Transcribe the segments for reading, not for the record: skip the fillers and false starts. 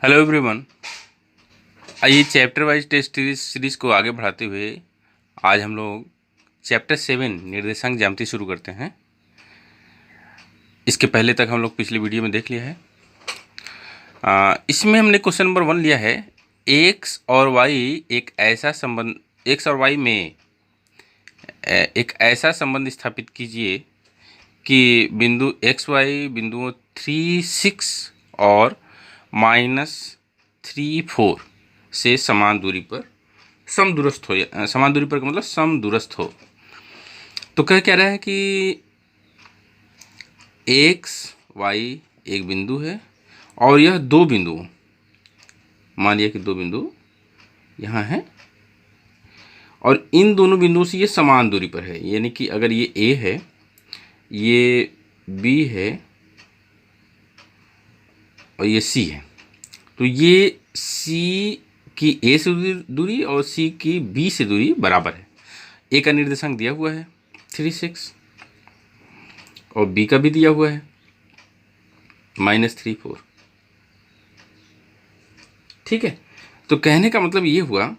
Hello everyone. आइए chapter wise test series को आगे बढ़ाते हुए आज हम लोग चैप्टर 7 निर्देशांक ज्यामिति शुरू करते हैं। इसके पहले तक हम लोग पिछली वीडियो में देख लिया है। इसमें हमने क्वेश्चन नंबर 1 लिया है। एक्स और वाई एक ऐसा संबंध एक्स और वाई में एक ऐसा संबंध स्थापित कीजिए कि बिंदु एक्स वाई बिंदुओं 3, 6 और -3, 4 से समान दूरी पर समदूरस्थ हो। समान दूरी पर का मतलब समदूरस्थ हो। तो क्या रहा है कि एक्स वाई एक बिंदु है और यह दो बिंदु, मान लिया कि दो बिंदु यहाँ है और इन दोनों बिंदुओं से ये समान दूरी पर है। यानी कि अगर ये ए है, ये बी है और ये सी है, तो ये सी की ए से दूरी और सी की बी से दूरी बराबर है। ए का निर्देशांक दिया हुआ है 3, 6 और बी का भी दिया हुआ है -3, 4। ठीक है, तो कहने का मतलब ये हुआ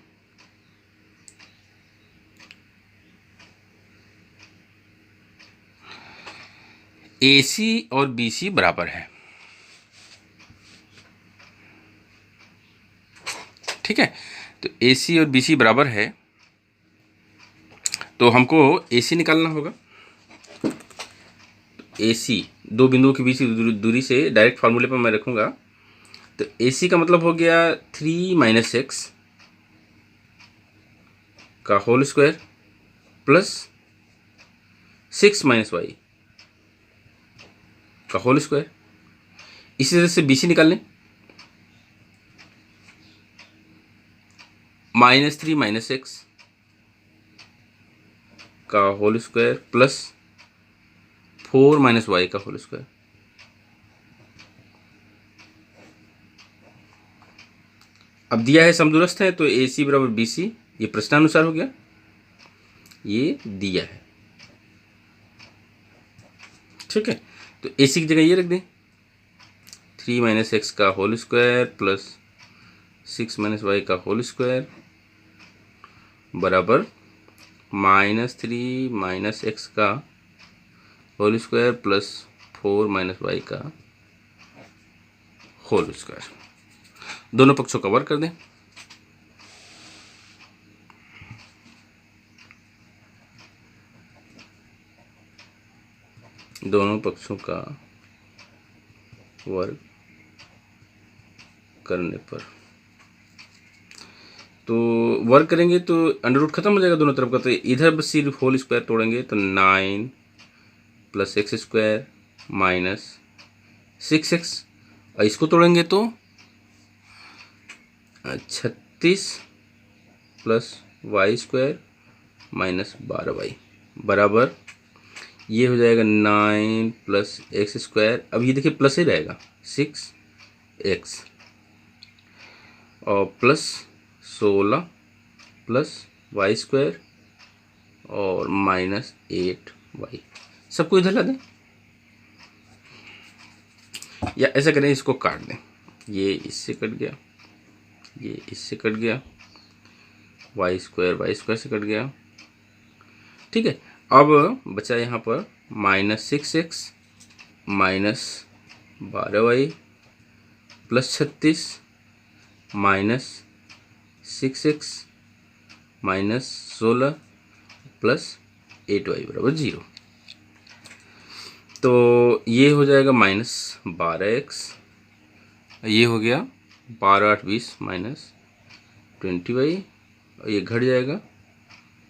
AC और BC बराबर है। ठीक है, तो AC और BC बराबर है, तो हमको AC निकालना होगा। AC दो बिंदुओं के बीच की दूरी से डायरेक्ट फार्मूले पर मैं रखूंगा। तो AC का मतलब हो गया 3 - x का होल स्क्वायर प्लस 6 - y का होल स्क्वायर। इसी तरह से BC निकाल लें, -3 - x का होल स्क्वायर प्लस 4 - y का होल स्क्वायर। अब दिया है समदूरस्थ है, तो AC बराबर BC, ये प्रश्नानुसार हो गया, ये दिया है। ठीक है, तो AC की जगह ये रख दें 3 - x का होल स्क्वायर प्लस 6 - y का होल स्क्वायर बराबर -3 - x का होल स्क्वायर प्लस 4 - y का होल स्क्वायर। दोनों पक्षों का वर्ग कर दें। दोनों पक्षों का वर्ग करने पर तो वर्ग करेंगे तो अंडर रूट खत्म हो जाएगा दोनों तरफ का। तो इधर बस सिर्फ होल स्क्वायर तोड़ेंगे तो 9 + x² - 6x, और इसको तोड़ेंगे तो 36 + y² - 12y बराबर ये हो जाएगा 9 + x²। अब ये देखिए प्लस ही रहेगा 6x और प्लस 16 + y² और -8y। सबको इधर ला दें या ऐसा करें, इसको काट दें। ये इससे कट गया, ये इससे कट गया, y² से कट गया। ठीक है, अब बचा यहाँ पर -6x - 12y plus 36 -6x -16 plus 8y बराबर 0। तो ये हो जाएगा -12x, ये हो गया 12 8 20 -20y, और ये घट जाएगा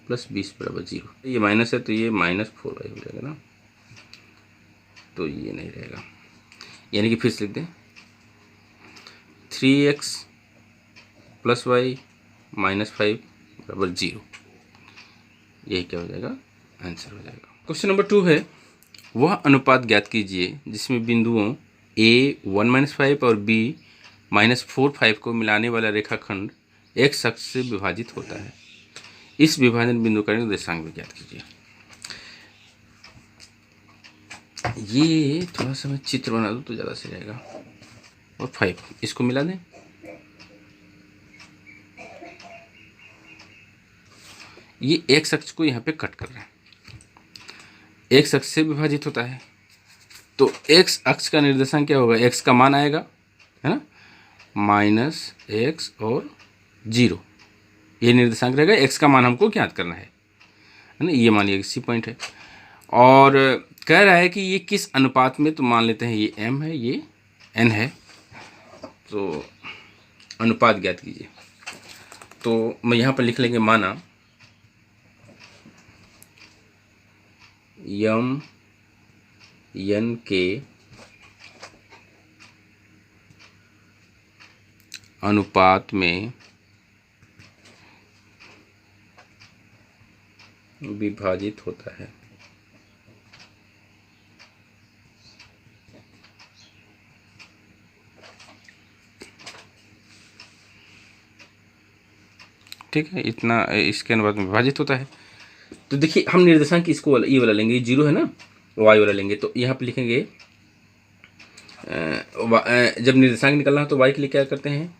प्लस 20 बराबर 0। ये माइनस है तो ये -4y हो जाएगा ना, तो ये नहीं रहेगा। यानी कि फिर से लिख दें 3x + y -5 बराबर 0। यही क्या हो जाएगा, आंसर हो जाएगा। क्वेश्चन नंबर 2 है, वह अनुपात ज्ञात कीजिए जिसमें बिंदुओं A 1 - 5 और B -4 5 को मिलाने वाला रेखाखंड x अक्ष से विभाजित होता है। इस विभाजन बिंदु का निर्देशांक भी ज्ञात कीजिए। ये थोड़ा सा मैं चित्र बना दूँ तो ज़्यादा सही रहेगा। और 5 इसको मिला दें ये एक्स अक्ष को यहाँ पे कट कर रहा है, एक्स अक्ष से विभाजित होता है। तो एक्स अक्ष का निर्देशांक क्या होगा, एक्स का मान आएगा, है ना, -x और 0, ये निर्देशांक रहेगा। एक्स का मान हमको ज्ञात करना है ना, ये मान लिया सी पॉइंट है। और कह रहा है कि ये किस अनुपात में, तो मान लेते हैं ये m है, ये n है, तो अनुपात ज्ञात कीजिए। तो मैं यहाँ पर लिख लेंगे, माना m n के अनुपात में विभाजित होता है। ठीक है, इतना इसके अनुपात में विभाजित होता है। तो देखिए हम निर्देशांक इसको ये वाला लेंगे, 0 है ना, y वाला लेंगे। तो यहाँ पे लिखेंगे जब निर्देशांक निकलना हो तो y के लिए क्या करते हैं,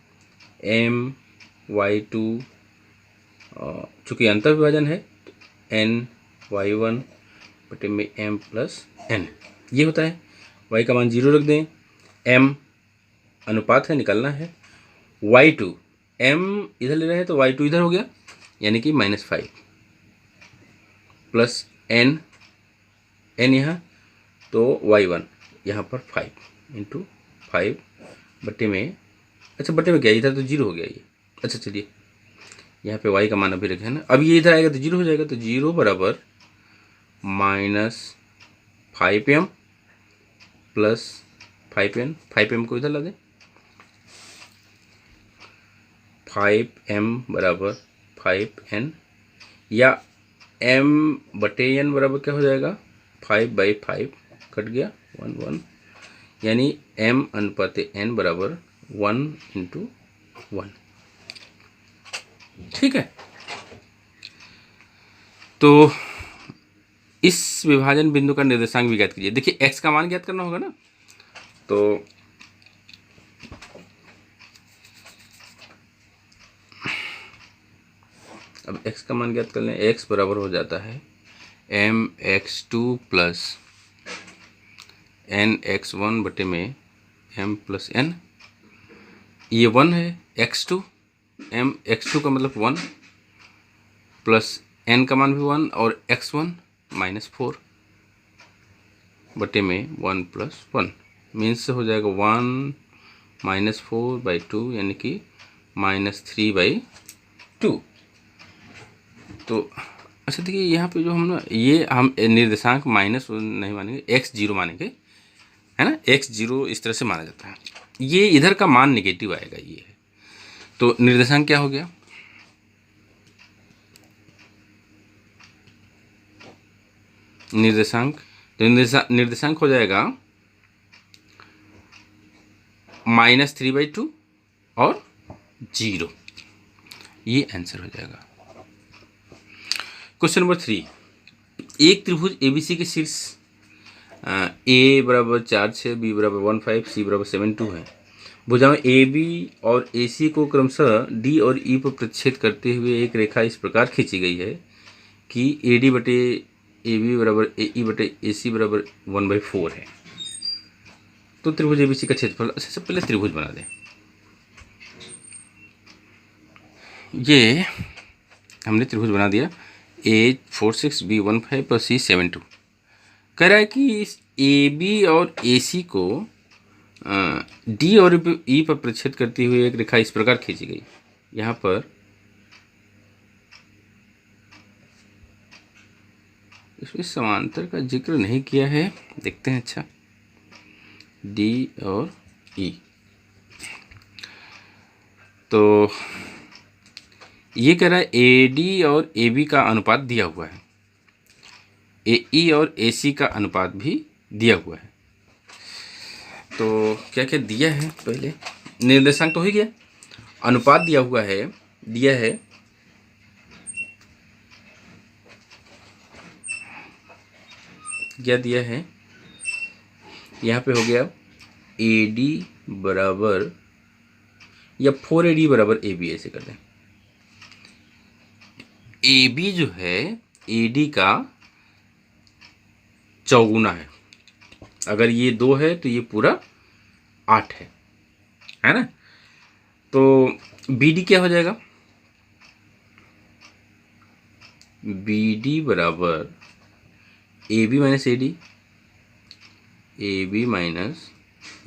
my2, चूँकि अंतर विभाजन है तो ny1 बटे में m प्लस n, ये होता है। y का मान 0 रख दें, m अनुपात है, निकलना है, y2 m इधर ले रहे हैं तो y2 इधर हो गया, यानी कि -5 प्लस n यहाँ, तो y1 यहाँ पर 5 इंटू 5 बटे में, अच्छा बटे में क्या, इधर तो 0 हो गया ये। अच्छा चलिए, यहाँ पे y का मान अभी रखे है ना, अब ये इधर आएगा तो 0 हो जाएगा, तो 0 बराबर -5m प्लस 5n, 5m को इधर ला दें, 5m बराबर 5n, या m बटे n बराबर क्या हो जाएगा, 5/5 कट गया 1 यानी m अनुपात n बराबर 1/1। ठीक है, तो इस विभाजन बिंदु का निर्देशांक भी ज्ञात कीजिए। देखिए x का मान ज्ञात करना होगा ना, तो अब x का मान ज्ञात कर लें। x बराबर हो जाता है mx2 प्लस nx1 बटे में m प्लस n, ये 1 है, x2 x2 का मतलब 1 प्लस n का मान भी 1 और x1 -4 बटे में 1 प्लस 1, मीन्स से हो जाएगा 1 -4/2 यानी कि -3/2। तो अच्छा देखिए यहाँ पे जो हम ना, ये हम निर्देशांक माइनस नहीं मानेंगे, x0 मानेंगे, है ना, x0 इस तरह से माना जाता है। ये इधर का मान नेगेटिव आएगा, ये है, तो निर्देशांक क्या हो गया, निर्देशांक, तो निर्देशांक हो जाएगा -3/2 और 0, ये आंसर हो जाएगा। क्वेश्चन नंबर 3, एक त्रिभुज ABC के शीर्ष A बराबर 4/6, B बराबर 1/5, C बराबर 7/2 है। भुजाओं AB और AC को क्रमशः D और E पर प्रतिच्छेद करते हुए एक रेखा इस प्रकार खींची गई है कि AD बटे AB बराबर AE बटे AC बराबर 1/4 है। तो त्रिभुज ABC का क्षेत्रफल, अच्छा सबसे पहले त्रिभुज बना दें। ये हमने त्रिभुज बना दिया, A46, B15 और C72। कह रहा है कि इस AB और AC को D और E पर प्रतिच्छेद करती हुई एक रेखा इस प्रकार खींची गई। यहाँ पर इसमें समांतर का जिक्र नहीं किया है, देखते हैं। अच्छा, D और E, तो ये कह रहा है AD और AB का अनुपात दिया हुआ है, AE और AC का अनुपात भी दिया हुआ है। तो क्या क्या दिया है, पहले निर्देशांक तो हो ही गया, अनुपात दिया हुआ है, दिया है क्या दिया है, यहाँ पे हो गया AD बराबर या 4AD बराबर AB, ऐसे कर दें। ए बी जो है ए डी का चौगुना है। अगर ये 2 है तो ये पूरा 8 है ना। तो बी डी क्या हो जाएगा, बी डी बराबर A B minus A D, A B minus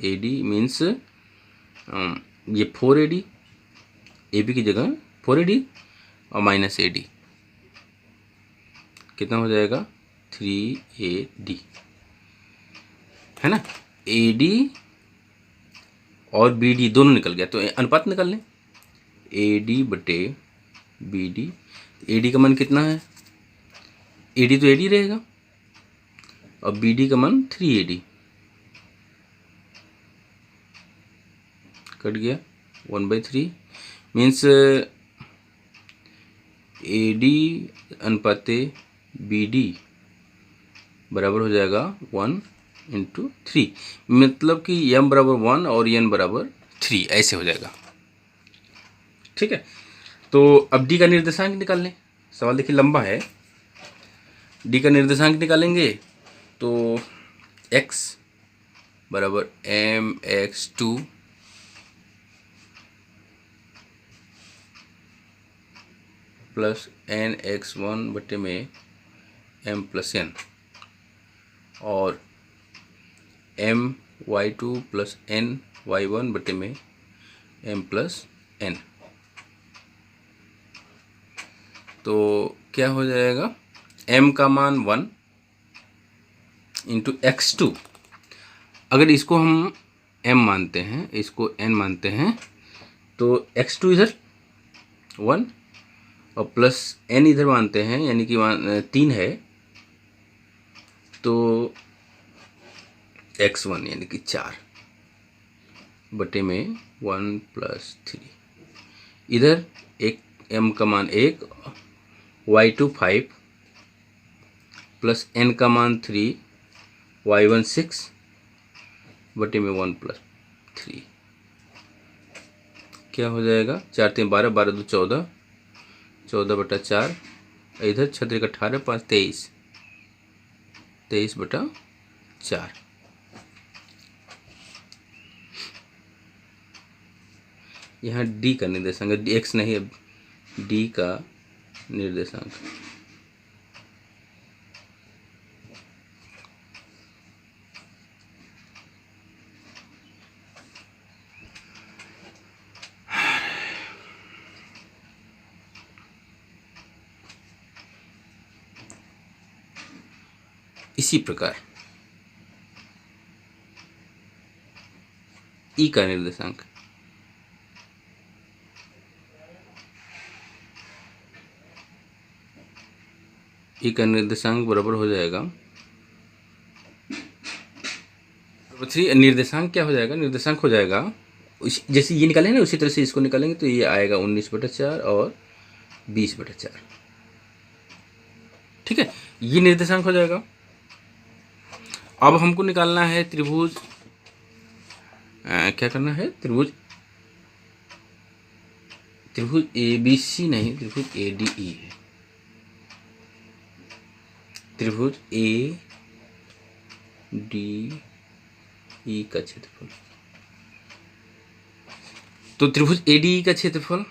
A D means ये 4 ए डी, ए बी की जगह 4 ए डी और माइनस ए डी, कितना हो जाएगा 3 ए डी, है ना। ए डी और बी डी दोनों निकल गया, तो अनुपात निकाल लें, ए डी बटे बी डी। ए डी का मान कितना है, ए डी तो ए डी रहेगा और बी डी का मान 3 ए डी, कट गया 1/3 मीन्स ए डी अनुपाते बी डी बराबर हो जाएगा 1/3, मतलब कि m बराबर 1 और n बराबर 3 ऐसे हो जाएगा। ठीक है, तो अब डी का निर्देशांक निकाल लें। सवाल देखिए लंबा है। डी का निर्देशांक निकालेंगे तो x बराबर mx2 प्लस nx1 बटे में m प्लस n और my2 प्लस ny1 बटे में m प्लस n। तो क्या हो जाएगा, m का मान 1 इंटू x2, अगर इसको हम m मानते हैं, इसको n मानते हैं, तो x2 इधर 1 और प्लस n इधर मानते हैं, यानी कि 3 है, तो x1 यानी कि 4 बटे में 1 प्लस 3, इधर एक m का मान 1, y2 5 प्लस n का मान 3, y1 6 बटे में 1 प्लस 3, क्या हो जाएगा 4 3 12, 12 2 14, 14 बटा 4, इधर 6 3 18, 5 23, 23 बटा 4। यहाँ डी का निर्देशांक, एक्स नहीं है, डी का निर्देशांक इसी प्रकार ई का निर्देशांक ई का निर्देशांक बराबर हो जाएगा 3। निर्देशांक क्या हो जाएगा, निर्देशांक हो जाएगा जैसे ये निकालेंगे ना उसी तरह से इसको निकालेंगे, तो ये आएगा 19/4 और 20/4। ठीक है, ये निर्देशांक हो जाएगा। अब हमको निकालना है त्रिभुज, क्या करना है, त्रिभुज ABC नहीं, त्रिभुज ADE है, त्रिभुज ADE का क्षेत्रफल। तो त्रिभुज ADE का क्षेत्रफल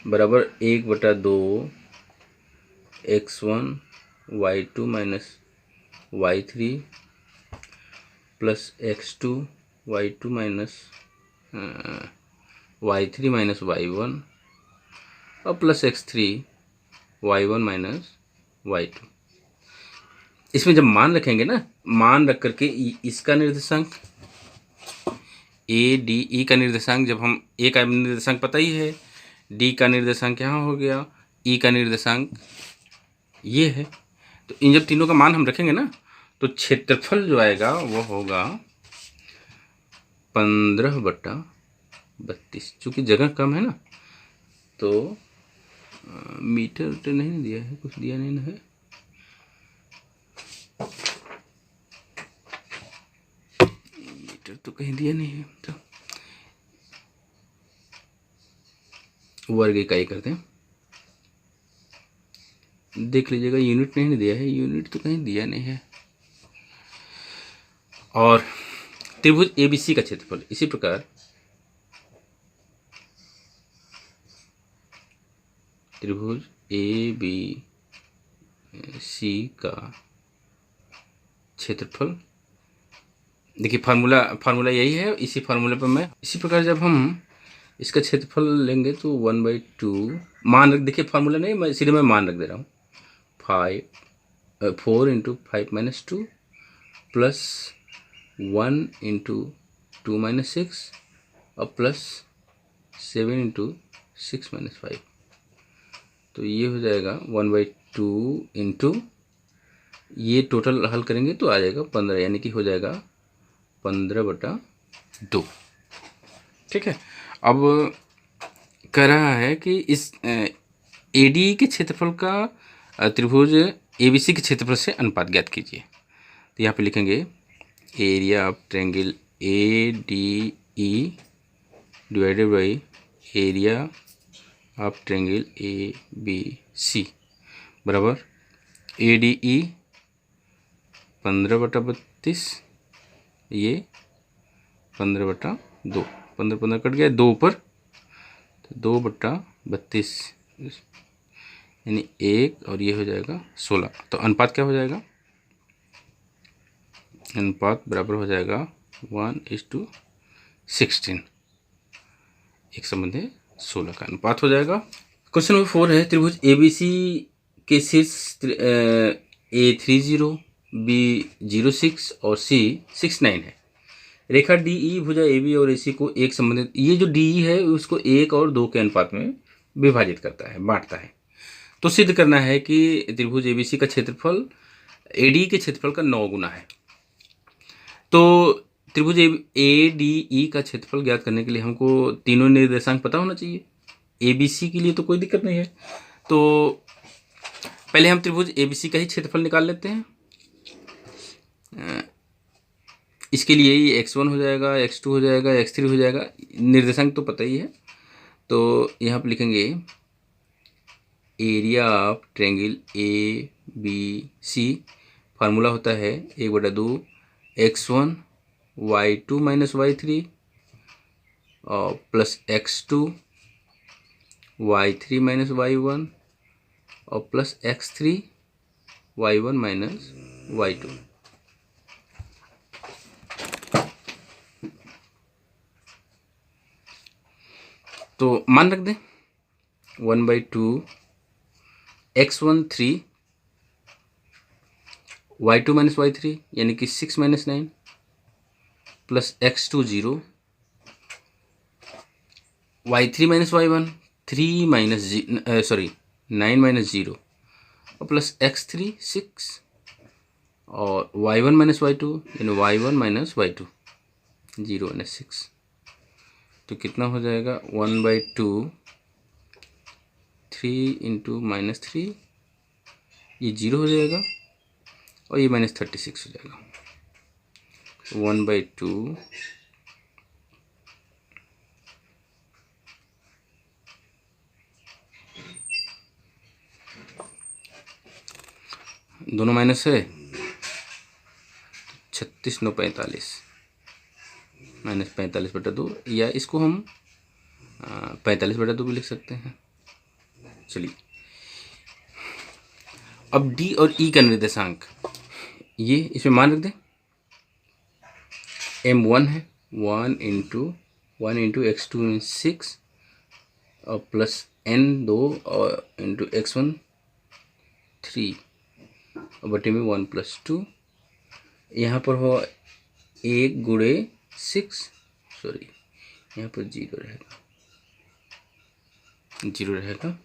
बराबर 1/2 x1 y2 minus y3 plus x2 y2 minus y3 minus y1 और plus x3 y1 minus y2। इसमें जब मान रखेंगे ना, मान रख करके इसका निर्देशांक ADE का निर्देशांक, जब हम A का निर्देशांक पता ही है, D का निर्देशांक यहाँ हो गया, E का निर्देशांक ये है, तो इन जब तीनों का मान हम रखेंगे ना, तो क्षेत्रफल जो आएगा वो होगा 15/32। चूँकि जगह कम है ना, तो मीटर तो नहीं दिया है, कुछ दिया नहीं है, तो कहीं दिया नहीं है, तो वर्ग इकाई करते हैं। देख लीजिएगा, यूनिट नहीं दिया है, यूनिट तो कहीं दिया नहीं है। और त्रिभुज एबीसी का क्षेत्रफल इसी प्रकार त्रिभुज एबीसी का क्षेत्रफल, देखिए फार्मूला यही है, इसी फार्मूले पर मैं इसी प्रकार जब हम इसका क्षेत्रफल लेंगे तो 1/2 मान रख, देखिए फार्मूला नहीं, मैं सीधे मान रख दे रहा हूँ। 4 × 5 - 2 प्लस 1 × 2 - 6 और प्लस 7 × 6 - 5, तो ये हो जाएगा 1/2 इंटू, ये टोटल हल करेंगे तो आ जाएगा 15, यानी कि हो जाएगा 15/2। ठीक है। अब कह रहा है कि इस एडी के क्षेत्रफल का त्रिभुज एबीसी के क्षेत्रफल से अनुपात ज्ञात कीजिए। तो यहाँ पे लिखेंगे area of triangle A D E divided by area of triangle A B C बराबर ए डी ई 15/32, ये 15/2, 15 कट गया, 2 ऊपर, तो 2/32 यानी 1, और ये हो जाएगा 16। तो अनुपात क्या हो जाएगा? अनुपात बराबर हो जाएगा 1:16, 1/16 का अनुपात हो जाएगा। क्वेश्चन नंबर 4 है, त्रिभुज एबीसी के शीर्ष A30, B06 और C69 है। रेखा DE भुजा AB और AC को एक संबंधित, ये जो DE है उसको 1 और 2 के अनुपात में विभाजित करता है, बांटता है। तो सिद्ध करना है कि त्रिभुज ABC का क्षेत्रफल AD के क्षेत्रफल का 9 गुना है। तो त्रिभुज ADE का क्षेत्रफल ज्ञात करने के लिए हमको तीनों निर्देशांक पता होना चाहिए। ABC के लिए तो कोई दिक्कत नहीं है, तो पहले हम त्रिभुज ABC का ही क्षेत्रफल निकाल लेते हैं। इसके लिए ये x1 हो जाएगा, x2 हो जाएगा, x3 हो जाएगा, निर्देशांक तो पता ही है। तो यहाँ पर लिखेंगे area of triangle ABC, formula होता है 1/2 x1 y2 - y3 और प्लस x2 y3 - y1 और प्लस x3 y1 - y2। तो मान रख दें 1/2 x1 3 y2 - y3 यानी कि 6 - 9 प्लस x2 0 y3 - y1 3 9 - 0 और प्लस x3 6 और y1 - y2 यानी y1 - y2 0 - 6, तो कितना हो जाएगा 1/2 3 × -3, ये 0 हो जाएगा और ये -36 हो जाएगा। 1/2 दोनों माइनस है, 36 9 45 -45/2, या इसको हम 45/2 भी लिख सकते हैं। चलिए, अब D और E का निर्देशांक, ये इसमें मान रख दें। M1 है 1 × x2 6 और प्लस N2 और × x1 3 और बटे में 1 + 2, यहाँ पर हो 1 × 6, सॉरी यहाँ पर 0 रहेगा,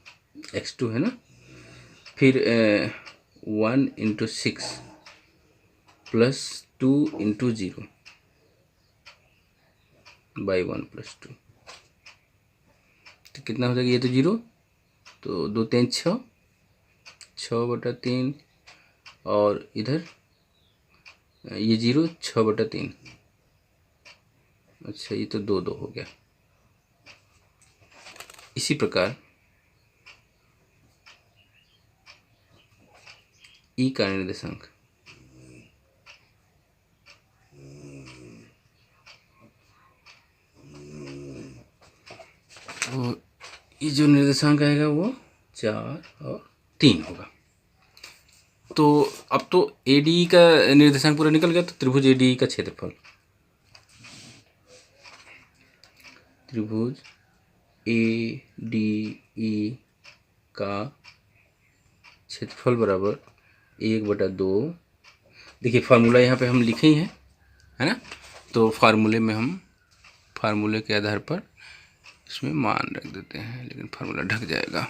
x2 है ना, फिर 1 × 6 प्लस 2 × 0 बाई 1 + 2, तो कितना हो जाएगा? ये तो 0, तो 2 3 6, 6/3 और इधर ये 0 6/3, अच्छा ये तो 2 2 हो गया। इसी प्रकार ई का निर्देशांक और ये जो निर्देशांक आएगा वो 4 और 3 होगा। तो अब तो ADE का निर्देशांक पूरा निकल गया। तो त्रिभुज ADE का क्षेत्रफल, त्रिभुज ADE का क्षेत्रफल बराबर 1/2। देखिए फार्मूला यहाँ पे हम लिखे ही हैं, है ना। तो फार्मूले के आधार पर इसमें मान रख देते हैं, लेकिन फार्मूला ढक जाएगा।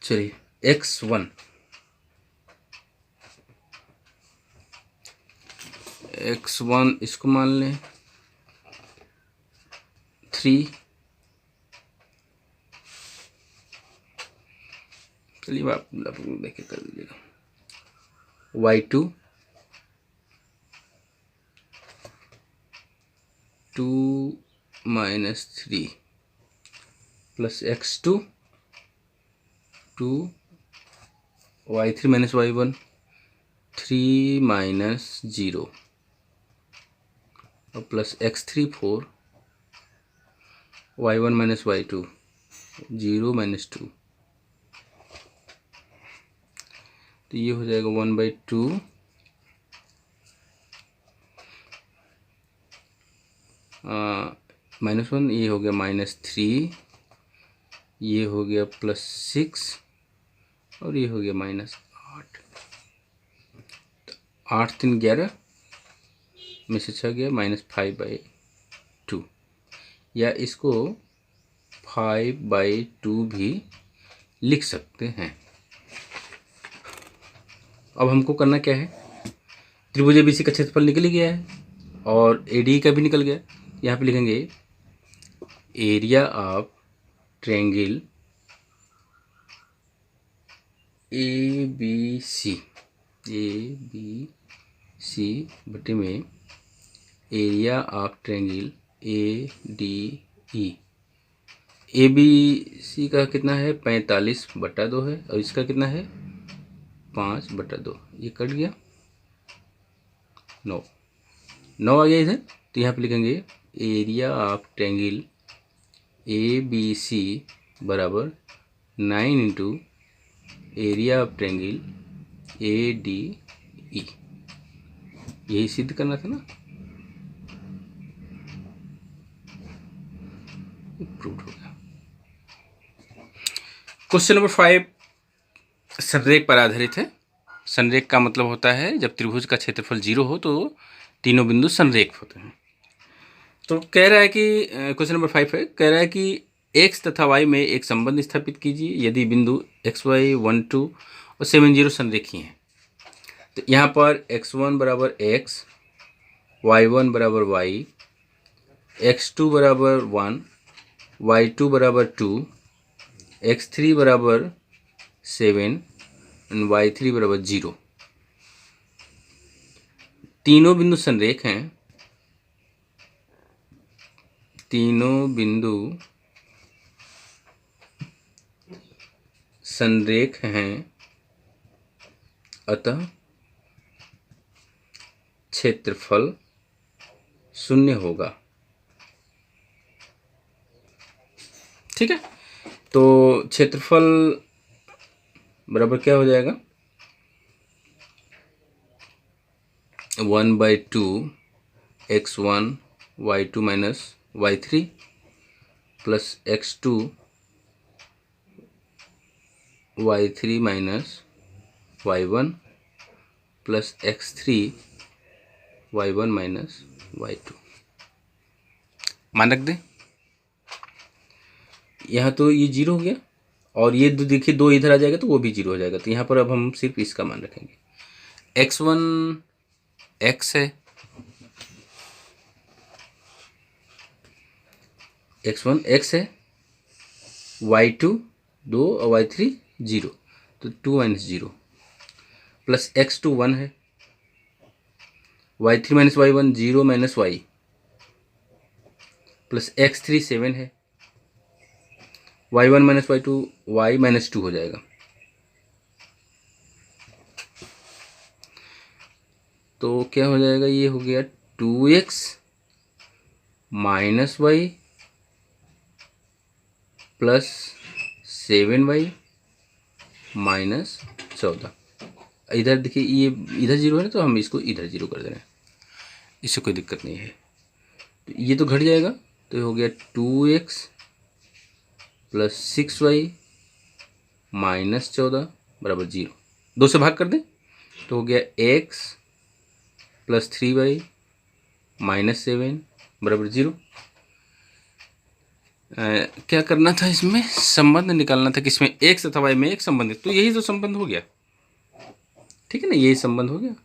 चलिए x1 इसको मान लें 3। चलिए आप देखे कर दीजिएगा। y2 2 - 3 plus x2 2 y3 - y1 3 - 0 और प्लस x3 4 y1 - y2 0 - 2। तो ये हो जाएगा 1/2 -1, ये हो गया -3, ये हो गया +6 और ये हो गया -8। 8 3 11 में से 6 गया -5/2, या इसको 5/2 भी लिख सकते हैं। अब हमको करना क्या है, त्रिभुज ABC का क्षेत्रफल निकल ही गया है और ADE का भी निकल गया। यहाँ पे लिखेंगे एरिया ऑफ ट्रायंगल ABC बटे में area of triangle ADE। ABC का कितना है 45/2 है और इसका कितना है 5/2। ये कट गया 9 आ गया इधर। तो यहाँ पे लिखेंगे एरिया ऑफ ट्रायंगल ABC बराबर 9 × एरिया ऑफ ट्रायंगल ADE। यही सिद्ध करना था ना, प्रूव हो गया। क्वेश्चन नंबर 5 संरेख पर आधारित है। संरेख का मतलब होता है जब त्रिभुज का क्षेत्रफल 0 हो तो तीनों बिंदु संरेख होते हैं। तो कह रहा है कि क्वेश्चन नंबर 5 है, कह रहा है कि x तथा y में एक संबंध स्थापित कीजिए यदि बिंदु xy 1 2 और 7 0 संरेखीय हैं। तो यहाँ पर x1 = x, y1 = y, x2 = 1, y2 = 2, x3 = 7 और y3 = 0। तीनों बिंदु संरेख हैं, तीनों बिंदु संरेख हैं, अतः क्षेत्रफल 0 होगा। ठीक है, तो क्षेत्रफल बराबर क्या हो जाएगा 1/2 x1 y2 - y3 plus x2 y3 - y1 plus x3 y1 - y2। मान रख दें। यहाँ तो ये 0 हो गया और ये देखिए 2 इधर आ जाएगा तो वो भी 0 हो जाएगा। तो यहाँ पर अब हम सिर्फ इसका मान रखेंगे। x1 x है, x1 x है, y2 2 और y3 0, तो 2 माइनस 0 प्लस x2 1 है, y3 minus y1 0 minus y plus x3 7 है, y1 minus y2 y minus 2 हो जाएगा। तो क्या हो जाएगा, ये हो गया 2x minus Y plus 7y minus 14। इधर देखिए ये इधर 0 है ना, तो हम इसको इधर 0 कर दे रहे हैं, इससे कोई दिक्कत नहीं है। तो ये तो घट जाएगा, तो ये हो गया 2x प्लस 6y माइनस 14 बराबर 0। 2 से भाग कर दें तो हो गया x प्लस 3y माइनस 7 बराबर 0। क्या करना था, इसमें संबंध निकालना था, किसमें x तथा y में एक संबंध है, तो यही तो संबंध हो गया, ठीक है ना, यही संबंध हो गया,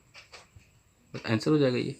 आंसर हो जाएगा ये।